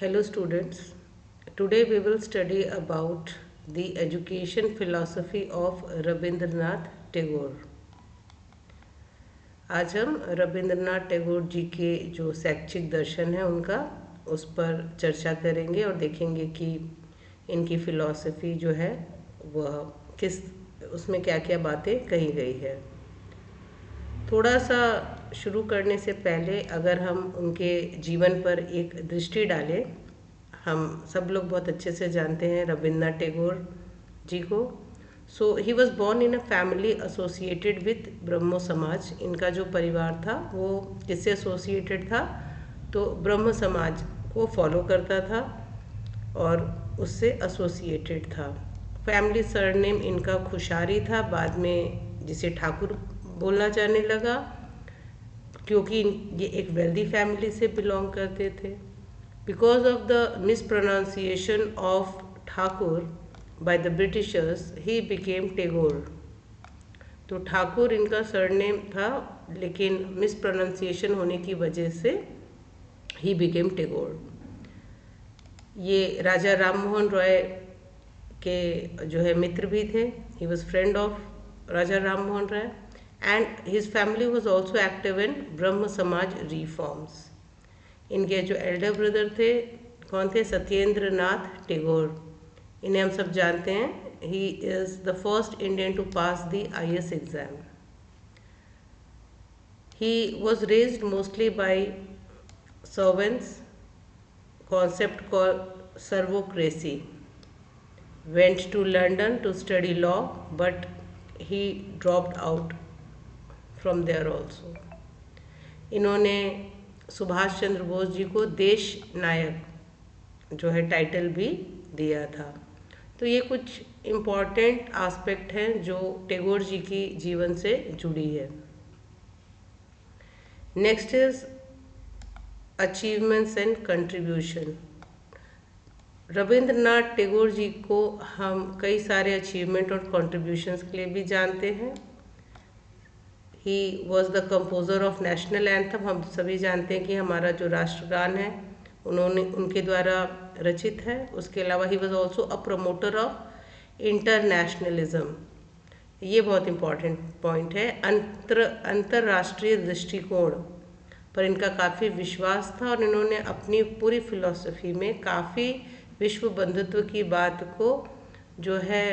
Hello students. Today we will study about the education philosophy of Rabindranath Tagore. आज हम रविंद्रनाथ टैगोर जी के जो शैक्षिक दर्शन है उनका उस पर चर्चा करेंगे और देखेंगे कि इनकी फिलॉसफी जो है वह किस उसमें क्या क्या बातें कही गई है। थोड़ा सा शुरू करने से पहले अगर हम उनके जीवन पर एक दृष्टि डालें, हम सब लोग बहुत अच्छे से जानते हैं रविंद्रनाथ टैगोर जी को। So he was born in a family associated with Brahmo Samaj. इनका जो परिवार था वो किससे एसोसिएटेड था, तो ब्रह्म समाज को फॉलो करता था और उससे एसोसिएटेड था। फैमिली सरनेम इनका खुशारी था, बाद में जिसे ठाकुर बोलना जाने लगा क्योंकि ये एक वेल्दी फैमिली से बिलोंग करते थे। Because of the mispronunciation of Thakur by the Britishers he became Tagore. तो ठाकुर इनका सरनेम था, लेकिन मिसप्रोनाउंसिएशन होने की वजह से ही बिकेम टैगोर। ये राजा राम मोहन रॉय के जो है मित्र भी थे। He was friend of Raja Ram Mohan Roy and his family was also active in ब्रह्म समाज रिफॉर्म्स। इनके जो एल्डर ब्रदर थे, कौन थे, सत्येंद्र नाथ टैगोर। इन्हें हम सब जानते हैं। He is the first Indian to pass the IAS exam. He was raised mostly by servants, concept called servocracy. Went to London to study law, but he dropped out from there also. इन्होंने सुभाष चंद्र बोस जी को देश नायक जो है title भी दिया था। तो ये कुछ इम्पॉर्टेंट एस्पेक्ट हैं जो टैगोर जी की जीवन से जुड़ी है। Next is achievements and contribution. Rabindranath Tagore ji को हम कई सारे अचीवमेंट और कंट्रीब्यूशंस के लिए भी जानते हैं। ही was the composer of national anthem. हम सभी जानते हैं कि हमारा जो राष्ट्रगान है उनके द्वारा रचित है। उसके अलावा he was also a promoter of internationalism. ये बहुत इम्पॉर्टेंट पॉइंट है। अंतर्राष्ट्रीय दृष्टिकोण पर इनका काफ़ी विश्वास था और इन्होंने अपनी पूरी फिलॉसफी में काफ़ी विश्व बंधुत्व की बात को जो है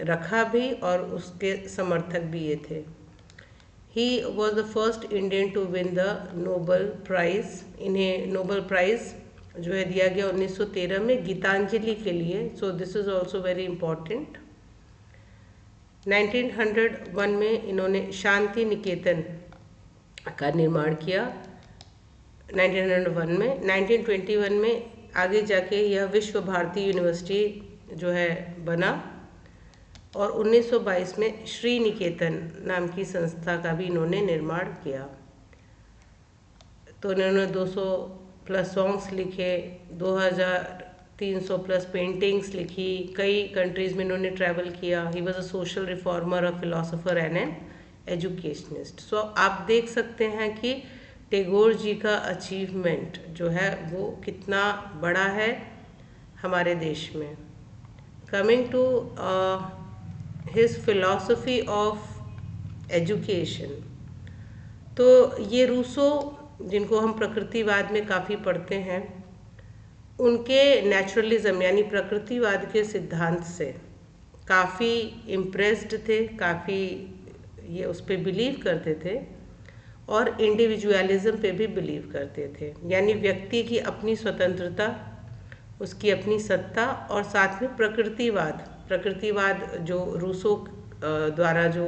रखा भी और उसके समर्थक भी ये थे। He was the first Indian to win the Nobel prize. इन्हें नोबल प्राइज़ जो है दिया गया 1913 में गीतांजलि के लिए। So this is also very important. 1901 में इन्होंने शांति निकेतन का निर्माण किया 1901 में। 1921 में आगे जाके यह विश्व भारती यूनिवर्सिटी जो है बना और 1922 में श्री निकेतन नाम की संस्था का भी इन्होंने निर्माण किया। तो इन्होंने 200 प्लस सॉन्ग्स लिखे, 2300 प्लस पेंटिंग्स लिखी, कई कंट्रीज़ में इन्होंने ट्रैवल किया। He was a social reformer, a philosopher and an educationist. So आप देख सकते हैं कि टैगोर जी का अचीवमेंट जो है वो कितना बड़ा है हमारे देश में। Coming to his philosophy of education, तो ये रूसो जिनको हम प्रकृतिवाद में काफ़ी पढ़ते हैं, उनके नेचुरलिज्म यानी प्रकृतिवाद के सिद्धांत से काफ़ी इम्प्रेस्ड थे, काफ़ी ये उस पर बिलीव करते थे और इंडिविजुअलिज्म पे भी बिलीव करते थे। यानी व्यक्ति की अपनी स्वतंत्रता, उसकी अपनी सत्ता और साथ में प्रकृतिवाद जो रूसो द्वारा जो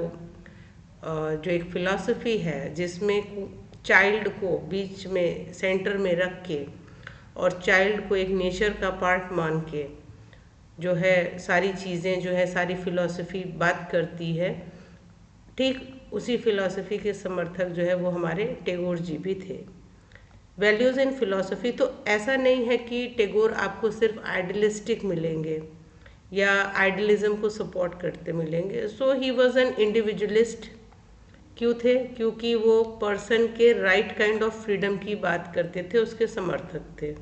एक फिलॉसफी है जिसमें चाइल्ड को बीच में सेंटर में रख के और चाइल्ड को एक नेचर का पार्ट मान के जो है सारी चीज़ें जो है सारी फिलॉसफी बात करती है। ठीक उसी फिलॉसफी के समर्थक जो है वो हमारे टैगोर जी भी थे। वैल्यूज़ इन फिलॉसफी, तो ऐसा नहीं है कि टैगोर आपको सिर्फ आइडियलिस्टिक मिलेंगे या आइडियलिज्म को सपोर्ट करते मिलेंगे। सो ही वॉज एन इंडिविजुअलिस्ट। क्यों थे? क्योंकि वो पर्सन के राइट काइंड ऑफ फ्रीडम की बात करते थे, उसके समर्थक थे।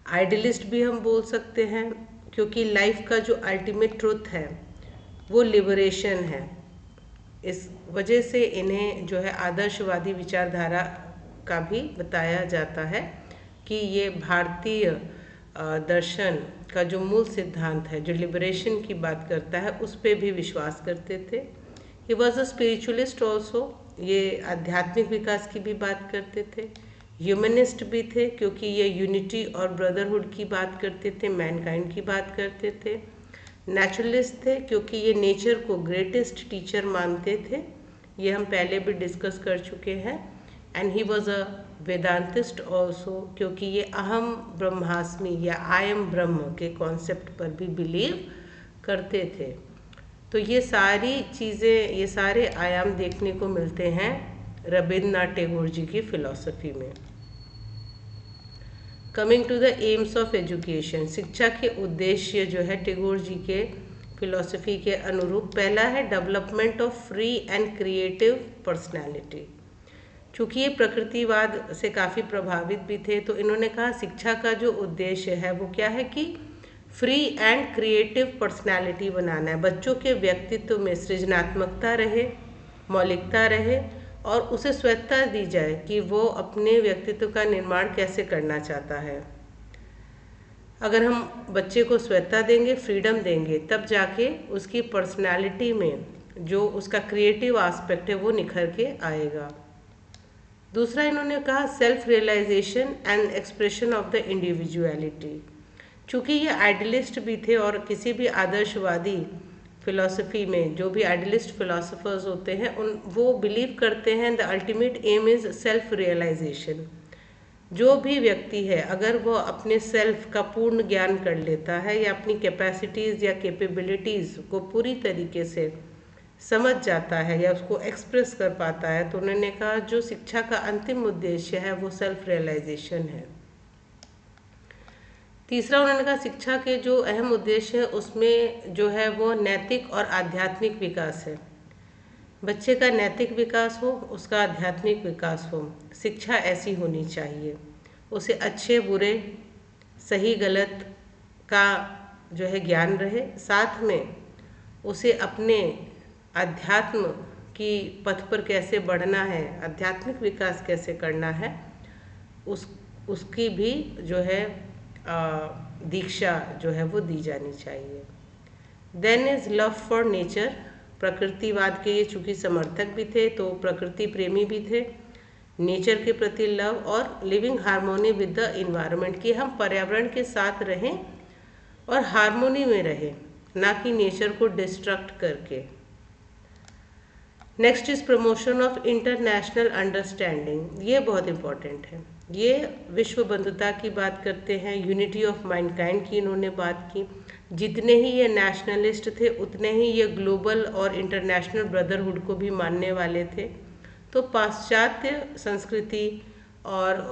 आइडियलिस्ट भी हम बोल सकते हैं, क्योंकि लाइफ का जो अल्टीमेट ट्रुथ है वो लिबरेशन है। इस वजह से इन्हें जो है आदर्शवादी विचारधारा का भी बताया जाता है कि ये भारतीय दर्शन का जो मूल सिद्धांत है, जो लिबरेशन की बात करता है, उस पर भी विश्वास करते थे। He was a spiritualist also, ये आध्यात्मिक विकास की भी बात करते थे। ह्यूमनिस्ट भी थे, क्योंकि ये यूनिटी और ब्रदरहुड की बात करते थे, मैनकाइंड की बात करते थे। नेचुरलिस्ट थे, क्योंकि ये नेचर को ग्रेटेस्ट टीचर मानते थे, ये हम पहले भी डिस्कस कर चुके हैं। And he was a Vedantist also, क्योंकि ये अहम ब्रह्मास्मि या आई एम ब्रह्म के कॉन्सेप्ट पर भी बिलीव करते थे। तो ये सारी चीज़ें, ये सारे आयाम देखने को मिलते हैं रविन्द्रनाथ टैगोर जी की फिलॉसफी में। Coming to the aims of education, शिक्षा के उद्देश्य जो है टैगोर जी के फिलॉसफी के अनुरूप, पहला है development of free and creative personality. चूँकि ये प्रकृतिवाद से काफ़ी प्रभावित भी थे, तो इन्होंने कहा शिक्षा का जो उद्देश्य है वो क्या है कि फ्री एंड क्रिएटिव पर्सनैलिटी बनाना है। बच्चों के व्यक्तित्व में सृजनात्मकता रहे, मौलिकता रहे, और उसे स्वतंत्रता दी जाए कि वो अपने व्यक्तित्व का निर्माण कैसे करना चाहता है। अगर हम बच्चे को स्वतंत्रता देंगे, फ्रीडम देंगे, तब जाके उसकी पर्सनालिटी में जो उसका क्रिएटिव एस्पेक्ट है वो निखर के आएगा। दूसरा इन्होंने कहा self realisation and expression of the individuality. चूँकि ये आइडियलिस्ट भी थे, और किसी भी आदर्शवादी फिलॉसफी में जो भी आइडियलिस्ट फिलोसोफर्स होते हैं वो बिलीव करते हैं the ultimate aim is self realisation. जो भी व्यक्ति है अगर वो अपने सेल्फ का पूर्ण ज्ञान कर लेता है या अपनी कैपेसिटीज़ या कैपेबिलिटीज़ को पूरी तरीके से समझ जाता है या उसको एक्सप्रेस कर पाता है, तो उन्होंने कहा जो शिक्षा का अंतिम उद्देश्य है वो सेल्फ रियलाइजेशन है। तीसरा उन्होंने कहा शिक्षा के जो अहम उद्देश्य है उसमें जो है वो नैतिक और आध्यात्मिक विकास है। बच्चे का नैतिक विकास हो, उसका आध्यात्मिक विकास हो, शिक्षा ऐसी होनी चाहिए। उसे अच्छे बुरे, सही गलत का जो है ज्ञान रहे, साथ में उसे अपने अध्यात्म की पथ पर कैसे बढ़ना है, आध्यात्मिक विकास कैसे करना है, उसकी भी जो है दीक्षा जो है वो दी जानी चाहिए। Then is love for nature, प्रकृतिवाद के ये चूँकि समर्थक भी थे तो प्रकृति प्रेमी भी थे। नेचर के प्रति लव और living harmony with the environment, कि हम पर्यावरण के साथ रहें और हार्मोनी में रहें, ना कि नेचर को डिस्ट्रक्ट करके। Next is promotion of international understanding, ये बहुत इम्पॉर्टेंट है। ये विश्व बंधुता की बात करते हैं, यूनिटी ऑफ मैनकाइंड की इन्होंने बात की। जितने ही ये नेशनलिस्ट थे उतने ही ये ग्लोबल और इंटरनेशनल ब्रदरहुड को भी मानने वाले थे। तो पाश्चात्य संस्कृति और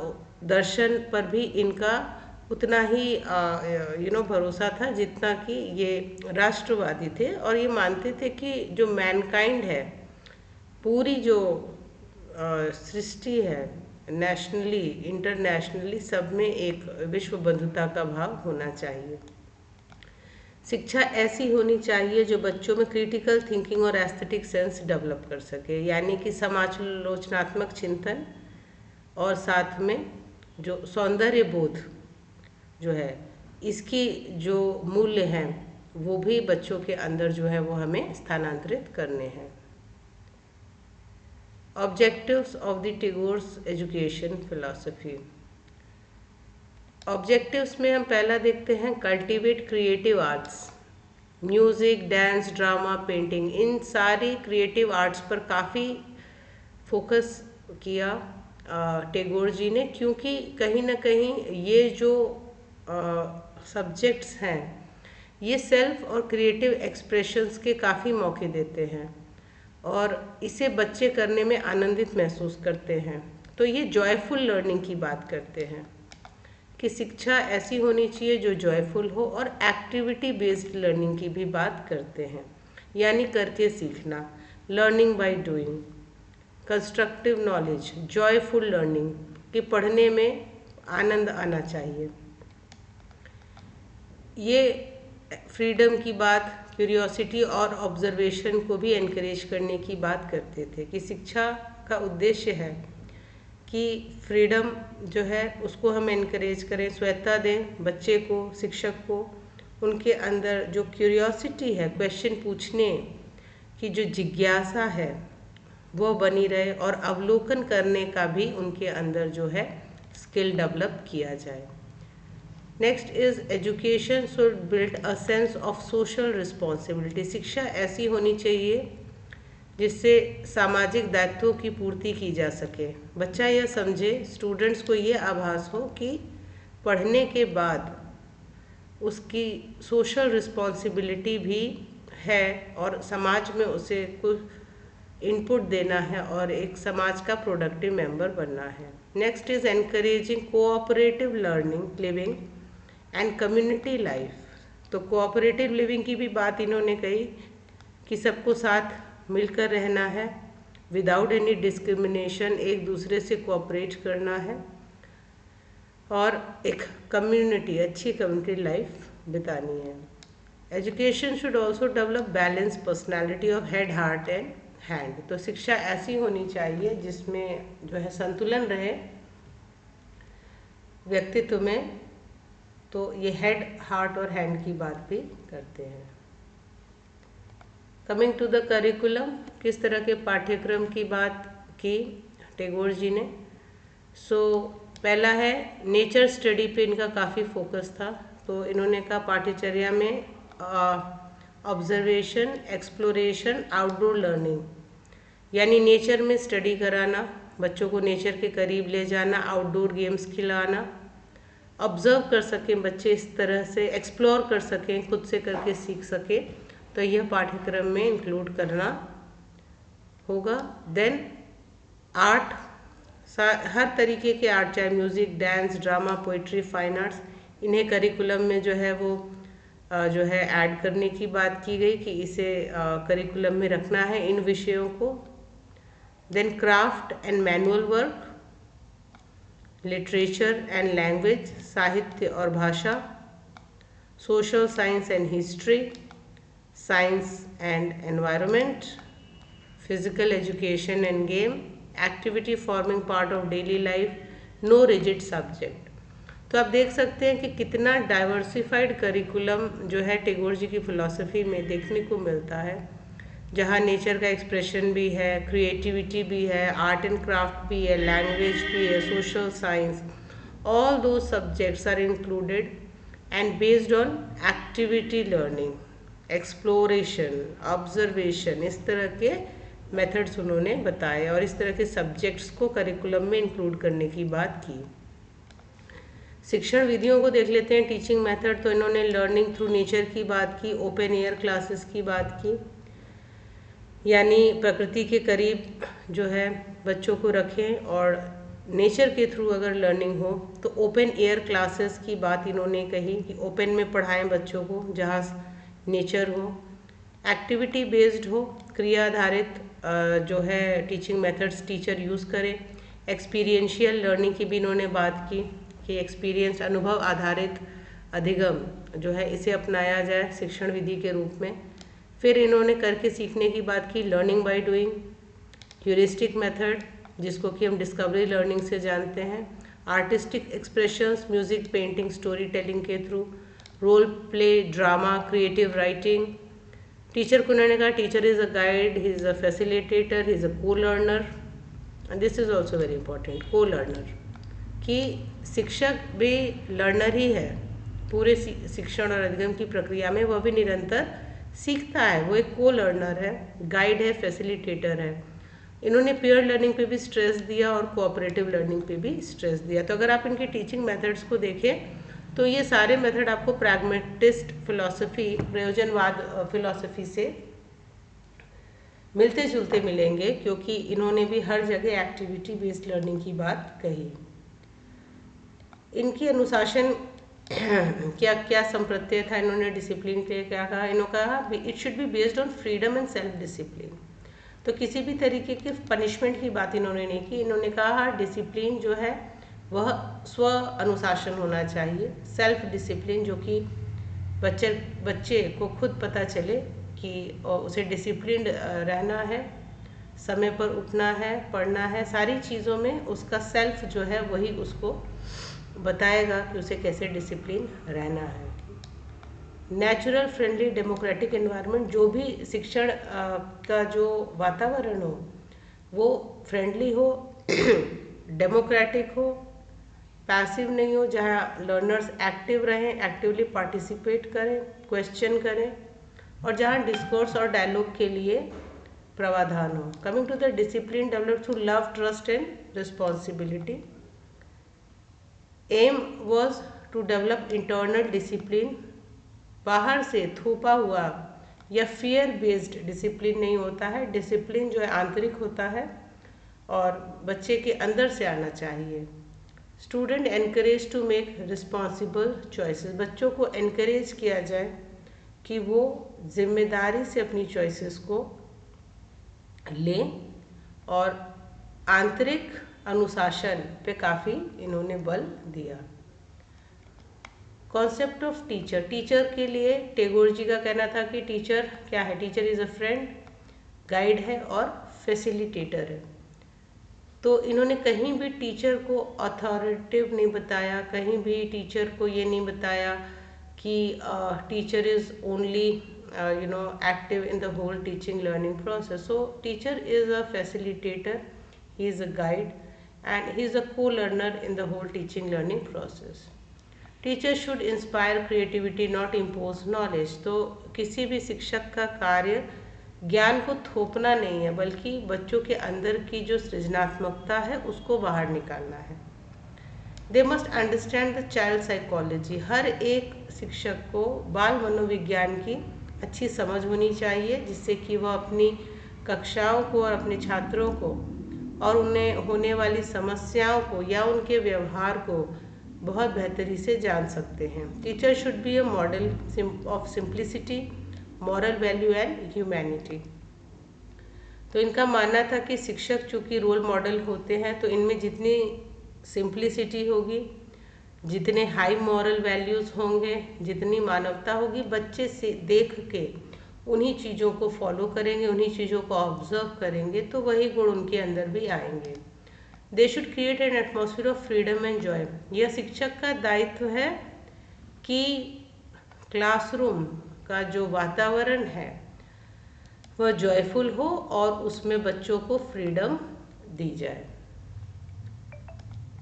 दर्शन पर भी इनका उतना ही भरोसा था जितना कि ये राष्ट्रवादी थे, और ये मानते थे कि जो मैनकाइंड है, पूरी जो सृष्टि है, नेशनली इंटरनेशनली सब में एक विश्व बंधुता का भाव होना चाहिए। शिक्षा ऐसी होनी चाहिए जो बच्चों में क्रिटिकल थिंकिंग और एस्थेटिक सेंस डेवलप कर सके, यानी कि समालोचनात्मक चिंतन, और साथ में जो सौंदर्य बोध जो है इसकी जो मूल्य हैं वो भी बच्चों के अंदर जो है वो हमें स्थानांतरित करने हैं। Objectives of the Tagore's education philosophy. Objectives में हम पहला देखते हैं cultivate creative arts, music, dance, drama, painting, इन सारी क्रिएटिव आर्ट्स पर काफ़ी फोकस किया टैगोर जी ने, क्योंकि कहीं ना कहीं ये जो सब्जेक्ट्स हैं ये सेल्फ और क्रिएटिव एक्सप्रेशंस के काफ़ी मौके देते हैं और इसे बच्चे करने में आनंदित महसूस करते हैं। तो ये जॉयफुल लर्निंग की बात करते हैं कि शिक्षा ऐसी होनी चाहिए जो जॉयफुल हो, और एक्टिविटी बेस्ड लर्निंग की भी बात करते हैं, यानी करके सीखना, learning by doing, constructive knowledge, joyful learning, कि पढ़ने में आनंद आना चाहिए। ये फ्रीडम की बात, क्यूरियोसिटी और ऑब्जर्वेशन को भी एनकरेज करने की बात करते थे कि शिक्षा का उद्देश्य है कि फ्रीडम जो है उसको हम एनकरेज करें, स्वायत्ता दें बच्चे को, शिक्षक को, उनके अंदर जो क्यूरियोसिटी है, क्वेश्चन पूछने की जो जिज्ञासा है वो बनी रहे और अवलोकन करने का भी उनके अंदर जो है स्किल डेवलप किया जाए। Next is education should build a sense of social responsibility. शिक्षा ऐसी होनी चाहिए जिससे सामाजिक दायित्वों की पूर्ति की जा सके। बच्चा यह समझे, स्टूडेंट्स को ये आभास हो कि पढ़ने के बाद उसकी सोशल रिस्पॉन्सिबिलिटी भी है और समाज में उसे कुछ इनपुट देना है और एक समाज का प्रोडक्टिव मेंबर बनना है। Next is encouraging cooperative learning, living and community life. तो कोऑपरेटिव लिविंग की भी बात इन्होंने कही कि सबको साथ मिलकर रहना है, विदाउट एनी डिस्क्रिमिनेशन, एक दूसरे से कोऑपरेट करना है और एक कम्युनिटी, अच्छी कम्युनिटी लाइफ बितानी है। Education should also develop balance personality of head, heart and hand. तो शिक्षा ऐसी होनी चाहिए जिसमें जो है संतुलन रहे व्यक्तित्व में। तो ये हेड, हार्ट और हैंड की बात भी करते हैं। कमिंग टू द करिकुलम, किस तरह के पाठ्यक्रम की बात की टैगोर जी ने। पहला है नेचर स्टडी पे इनका काफ़ी फोकस था। तो इन्होंने कहा पाठ्यचर्या में ऑब्जर्वेशन, एक्सप्लोरेशन, आउटडोर लर्निंग, यानी नेचर में स्टडी कराना, बच्चों को नेचर के करीब ले जाना, आउटडोर गेम्स खिलाना, ऑब्जर्व कर सकें बच्चे, इस तरह से एक्सप्लोर कर सकें, खुद से करके सीख सकें। तो यह पाठ्यक्रम में इंक्लूड करना होगा। देन आर्ट, हर तरीके के आर्ट, चाहे music, dance, drama, poetry, fine arts, इन्हें करिकुलम में जो है वो जो है ऐड करने की बात की गई कि इसे करिकुलम में रखना है इन विषयों को। Then craft and manual work, literature and language, साहित्य और भाषा, social science and history, science and environment, physical education and game, activity forming part of daily life, no rigid subject. तो आप देख सकते हैं कि कितना डाइवर्सिफाइड करिकुलम जो है टैगोर जी की फिलॉसफी में देखने को मिलता है, जहाँ नेचर का एक्सप्रेशन भी है, क्रिएटिविटी भी है, आर्ट एंड क्राफ्ट भी है, लैंग्वेज भी है, social science, all the subjects are included and based on activity learning, exploration, observation, इस तरह के मेथड्स उन्होंने बताए और इस तरह के सब्जेक्ट्स को करिकुलम में इंक्लूड करने की बात की। शिक्षण विधियों को देख लेते हैं, टीचिंग मेथड। तो इन्होंने लर्निंग थ्रू नेचर की बात की, ओपन एयर क्लासेस की बात की, यानी प्रकृति के करीब जो है बच्चों को रखें और नेचर के थ्रू अगर लर्निंग हो तो ओपन एयर क्लासेस की बात इन्होंने कही कि ओपन में पढ़ाएं बच्चों को, जहाँ नेचर हो, एक्टिविटी बेस्ड हो, क्रिया आधारित जो है टीचिंग मेथड्स टीचर यूज़ करें। एक्सपीरियंशियल लर्निंग की भी इन्होंने बात की कि एक्सपीरियंस, अनुभव आधारित अधिगम जो है इसे अपनाया जाए शिक्षण विधि के रूप में। फिर इन्होंने करके सीखने की बात की, learning by doing, heuristic method जिसको कि हम डिस्कवरी लर्निंग से जानते हैं, artistic expressions, music, painting, story telling के through, role play, drama, creative writing. Teacher को उन्होंने कहा teacher is a guide, he is a facilitator, he is a co learner, and this is also very important, co learner, कि शिक्षक भी learner ही है पूरे शिक्षण और अधिगम की प्रक्रिया में, वह भी निरंतर सीखता है, वो एक को लर्नर है, गाइड है, फैसिलिटेटर है। इन्होंने पीयर लर्निंग पे भी स्ट्रेस दिया और कोऑपरेटिव लर्निंग पे भी स्ट्रेस दिया। तो अगर आप इनके टीचिंग मेथड्स को देखें तो ये सारे मेथड आपको प्रैग्मेटिस्ट फिलॉसफी, प्रयोजनवाद फिलॉसफी से मिलते जुलते मिलेंगे, क्योंकि इन्होंने भी हर जगह एक्टिविटी बेस्ड लर्निंग की बात कही। इनकी अनुशासन क्या क्या संप्रत्यय था, इन्होंने डिसिप्लिन के लिए क्या कहा, इन्होंने कहा it should be based on freedom and self discipline. तो किसी भी तरीके के पनिशमेंट की बात इन्होंने नहीं की। इन्होंने कहा डिसिप्लिन जो है वह स्व अनुशासन होना चाहिए, सेल्फ डिसिप्लिन जो कि बच्चे बच्चे को खुद पता चले कि उसे डिसिप्लिन्ड रहना है, समय पर उठना है, पढ़ना है, सारी चीज़ों में उसका सेल्फ जो है वही उसको बताएगा कि उसे कैसे डिसिप्लिन रहना है। नेचुरल, फ्रेंडली, डेमोक्रेटिक एनवायरनमेंट, जो भी शिक्षण का जो वातावरण हो वो फ्रेंडली हो, डेमोक्रेटिक हो, पैसिव नहीं हो, जहाँ लर्नर्स एक्टिव रहें, एक्टिवली पार्टिसिपेट करें, क्वेश्चन करें, और जहाँ डिस्कोर्स और डायलॉग के लिए प्रावधान हो। Coming to the discipline developed through love, trust and responsibility. Aim was to develop internal discipline. बाहर से थोपा हुआ या फियर बेस्ड डिसिप्लिन नहीं होता है। डिसिप्लिन जो है आंतरिक होता है और बच्चे के अंदर से आना चाहिए। Student encourage to make responsible choices. बच्चों को एनकरेज किया जाए कि वो जिम्मेदारी से अपनी चॉइसेस को लें, और आंतरिक अनुशासन पे काफ़ी इन्होंने बल दिया। Concept of teacher. टीचर के लिए टैगोर जी का कहना था कि टीचर क्या है? Teacher is a friend, guide है और फैसिलिटेटर है। तो इन्होंने कहीं भी टीचर को अथॉरिटेटिव नहीं बताया, कहीं भी टीचर को ये नहीं बताया कि teacher is only active in the whole teaching learning process. So teacher is a facilitator, he is a guide, and he is a co-learner in the whole teaching learning process. Teacher should inspire creativity, not impose knowledge. तो किसी भी शिक्षक का कार्य ज्ञान को थोपना नहीं है, बल्कि बच्चों के अंदर की जो सृजनात्मकता है उसको बाहर निकालना है। They must understand the child psychology. हर एक शिक्षक को बाल मनोविज्ञान की अच्छी समझ होनी चाहिए, जिससे कि वह अपनी कक्षाओं को और अपने छात्रों को और उन्हें होने वाली समस्याओं को या उनके व्यवहार को बहुत बेहतरी से जान सकते हैं। Teacher should be a model of simplicity, moral value and humanity. तो इनका मानना था कि शिक्षक चूँकि रोल मॉडल होते हैं, तो इनमें जितनी सिंप्लिसिटी होगी, जितने हाई मॉरल वैल्यूज़ होंगे, जितनी मानवता होगी, बच्चे से देख के उन्हीं चीज़ों को फॉलो करेंगे, उन्हीं चीज़ों को ऑब्जर्व करेंगे, तो वही गुण उनके अंदर भी आएंगे। They should create an atmosphere of freedom and Joy. यह शिक्षक का दायित्व है कि क्लासरूम का जो वातावरण है वह जॉयफुल हो और उसमें बच्चों को फ्रीडम दी जाए।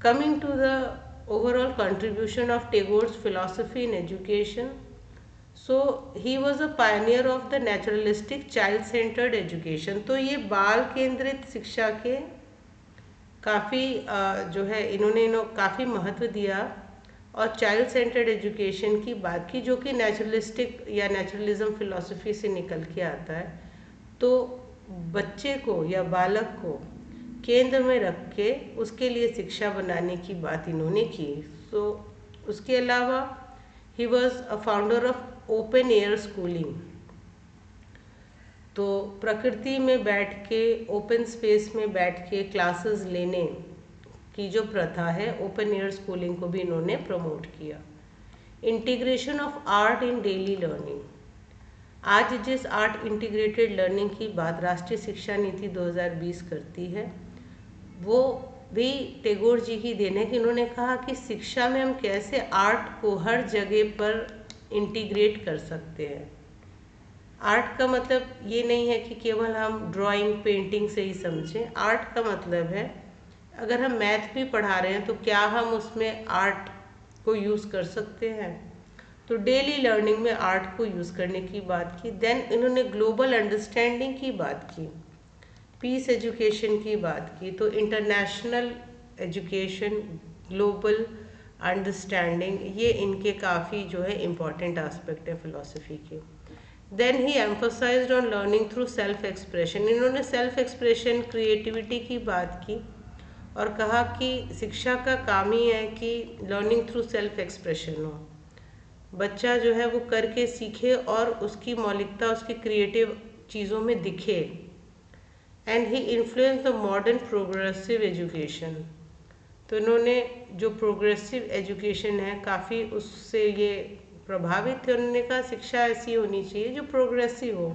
Coming to the overall contribution of Tagore's philosophy in education. So he was a pioneer of the naturalistic child-centered education. तो ये बाल केंद्रित शिक्षा के काफ़ी जो है इन्होंने काफ़ी महत्व दिया और चाइल्ड सेंटर्ड एजुकेशन की बात की, जो कि नेचुरलिस्टिक या नेचुरलिज्म फिलॉसफी से निकल के आता है। तो बच्चे को या बालक को केंद्र में रख के उसके लिए शिक्षा बनाने की बात इन्होंने की। तो उसके अलावा ही was a founder of open air schooling. तो प्रकृति में बैठ के, ओपन स्पेस में बैठ के क्लासेस लेने की जो प्रथा है, ओपन एयर स्कूलिंग को भी इन्होंने प्रमोट किया। Integration of art in daily learning. आज जिस आर्ट इंटीग्रेटेड लर्निंग की बात राष्ट्रीय शिक्षा नीति 2020 करती है, वो भी टैगोर जी की देन है कि उन्होंने कहा कि शिक्षा में हम कैसे आर्ट को हर जगह पर इंटीग्रेट कर सकते हैं। आर्ट का मतलब ये नहीं है कि केवल हम ड्राइंग, पेंटिंग से ही समझें। आर्ट का मतलब है अगर हम मैथ भी पढ़ा रहे हैं तो क्या हम उसमें आर्ट को यूज़ कर सकते हैं। तो डेली लर्निंग में आर्ट को यूज़ करने की बात की। देन इन्होंने ग्लोबल अंडरस्टैंडिंग की बात की, पीस एजुकेशन की बात की। तो इंटरनेशनल एजुकेशन, ग्लोबल अंडरस्टैंडिंग, ये इनके काफ़ी जो है इम्पॉर्टेंट एस्पेक्ट है फिलॉसफी के। Then he emphasised on learning through self expression. इन्होंने सेल्फ एक्सप्रेशन, क्रिएटिविटी की बात की और कहा कि शिक्षा का काम ही है कि लर्निंग थ्रू सेल्फ एक्सप्रेशन हो। बच्चा जो है वो करके सीखे और उसकी मौलिकता उसकी क्रिएटिव चीज़ों में दिखे। And he influence the modern progressive education. तो इन्होंने जो प्रोग्रेसिव एजुकेशन है काफ़ी उससे ये प्रभावित थे। उन्होंने कहा शिक्षा ऐसी होनी चाहिए जो प्रोग्रेसिव हो,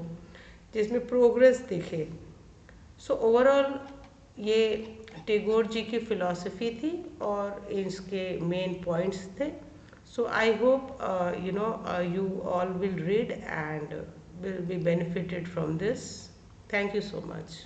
जिसमें प्रोग्रेस दिखे। सो ओवरऑल ये टैगोर जी की फिलॉसफी थी और इसके मेन पॉइंट्स थे। So I hope you all will read and will be benefited from this. Thank you so much.